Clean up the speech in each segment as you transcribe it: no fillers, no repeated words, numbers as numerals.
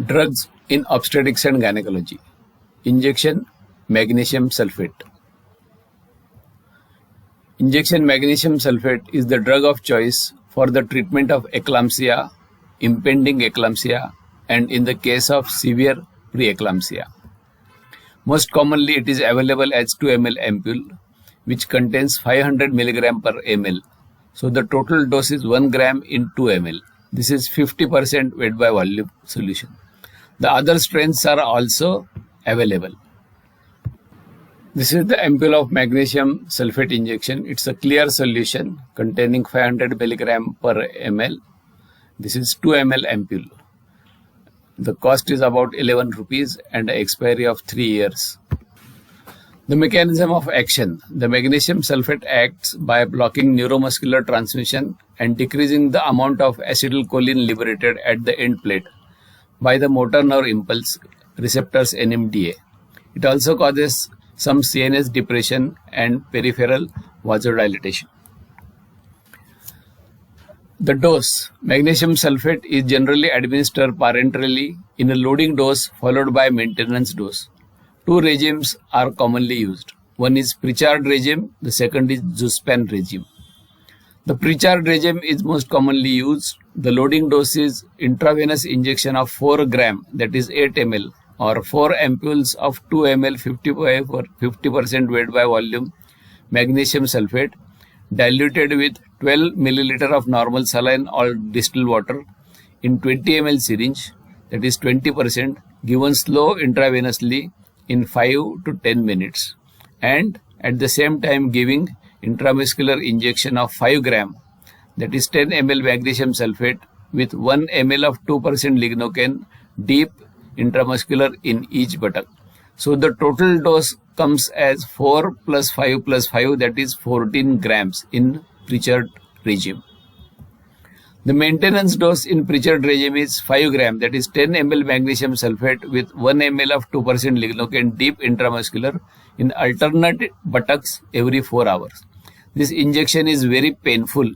Drugs in obstetrics and gynecology. Injection magnesium sulfate. Injection magnesium sulfate is the drug of choice for the treatment of eclampsia, impending eclampsia, and in the case of severe preeclampsia. Most commonly, it is available as 2 ml ampule, which contains 500 mg per ml. So the total dose is 1 gram in 2 ml. This is 50% weight by volume solution. The other strengths are also available. This is the ampule of magnesium sulfate injection. It's a clear solution containing 500 mg per ml. This is 2 ml ampule. The cost is about 11 rupees and an expiry of 3 years. The mechanism of action. The magnesium sulfate acts by blocking neuromuscular transmission and decreasing the amount of acetylcholine liberated at the end plate by the motor nerve impulse receptors NMDA. It also causes some CNS depression and peripheral vasodilatation. The dose. Magnesium sulfate is generally administered parenterally in a loading dose followed by maintenance dose. Two regimes are commonly used. One is pre-charged regime, the second is Zuspan regime. The pre-charged regime is most commonly used. The loading dose is intravenous injection of 4 gram, that is 8 ml, or 4 ampules of 2 ml 50% weight by volume magnesium sulfate diluted with 12 milliliter of normal saline or distilled water in 20 ml syringe, that is 20%, given slow intravenously in 5 to 10 minutes, and at the same time giving intramuscular injection of 5 gram, that is 10 ml magnesium sulfate with 1 ml of 2% lignocaine deep intramuscular in each buttock. So the total dose comes as 4 plus 5 plus 5, that is 14 grams in pre-charged regime. The maintenance dose in pre-charged regime is 5 gram, that is 10 ml magnesium sulfate with 1 ml of 2% lignocaine deep intramuscular in alternate buttocks every 4 hours. This injection is very painful.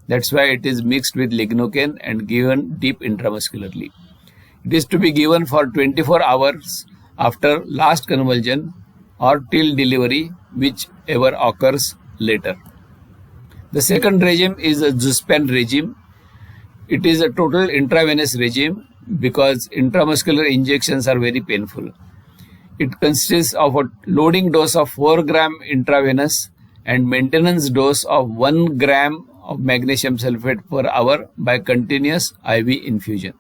That's why it is mixed with lignocaine and given deep intramuscularly. It is to be given for 24 hours after last convulsion or till delivery, whichever occurs later. The second regime is a Zuspan regime. It is a total intravenous regime because intramuscular injections are very painful. It consists of a loading dose of 4 gram intravenous and maintenance dose of 1 gram of magnesium sulfate per hour by continuous IV infusion.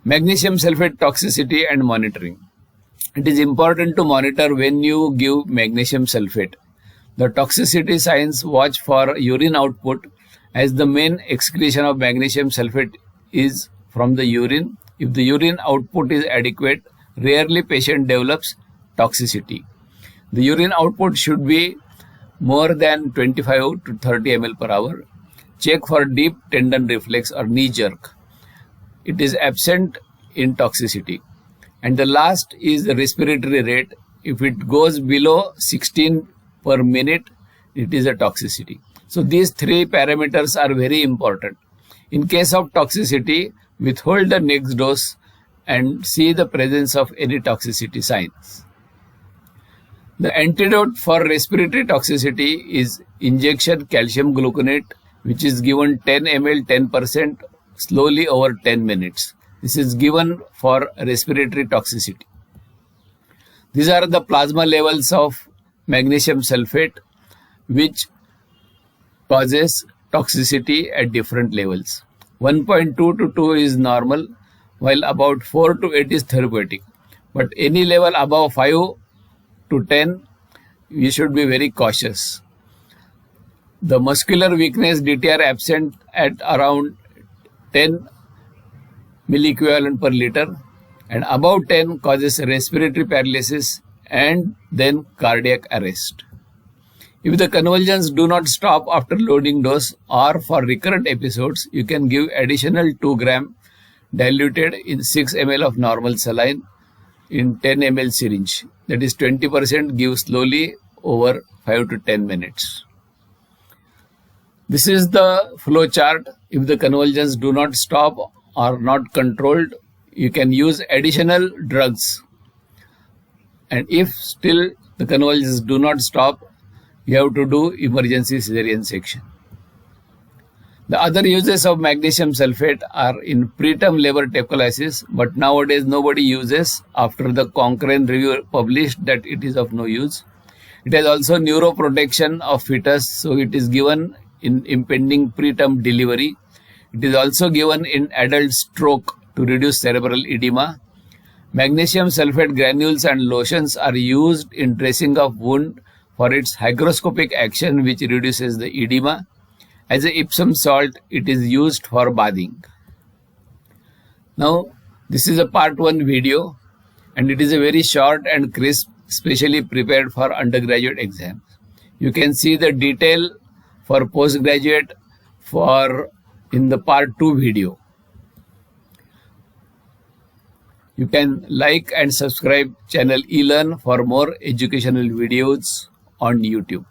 Magnesium sulfate toxicity and monitoring. It is important to monitor when you give magnesium sulfate. The toxicity signs watch for urine output, as the main excretion of magnesium sulfate is from the urine. If the urine output is adequate, rarely patient develops toxicity. The urine output should be more than 25 to 30 ml per hour. Check for deep tendon reflex or knee jerk. It is absent in toxicity. And the last is the respiratory rate. If it goes below 16 per minute, it is a toxicity. So these three parameters are very important. In case of toxicity, withhold the next dose and see the presence of any toxicity signs. The antidote for respiratory toxicity is injection calcium gluconate, which is given 10 ml 10% slowly over 10 minutes. This is given for respiratory toxicity. These are the plasma levels of magnesium sulfate, which causes toxicity at different levels. 1.2 to 2 is normal, while about 4 to 8 is therapeutic. But any level above 5 to 10, you should be very cautious. The muscular weakness DTR absent at around 10 milliequivalent per liter, and above 10 causes respiratory paralysis and then cardiac arrest. If the convulsions do not stop after loading dose or for recurrent episodes, you can give additional 2 gram diluted in 6 ml of normal saline in 10 ml syringe. That is 20%, give slowly over 5 to 10 minutes. This is the flow chart. If the convulsions do not stop or not controlled, you can use additional drugs. And if still the convulsions do not stop, you have to do emergency cesarean section. The other uses of magnesium sulfate are in preterm labor tachylysis, but nowadays nobody uses after the Cochrane review published that it is of no use. It has also neuroprotection of fetus, so it is given in impending preterm delivery. It is also given in adult stroke to reduce cerebral edema. Magnesium sulfate granules and lotions are used in dressing of wound for its hygroscopic action, which reduces the edema. As a Epsom salt, it is used for bathing. Now, this is a part 1 video, and it is a very short and crisp, specially prepared for undergraduate exams. You can see the detail for postgraduate in the part 2 video. You can like and subscribe channel eLearn for more educational videos on YouTube.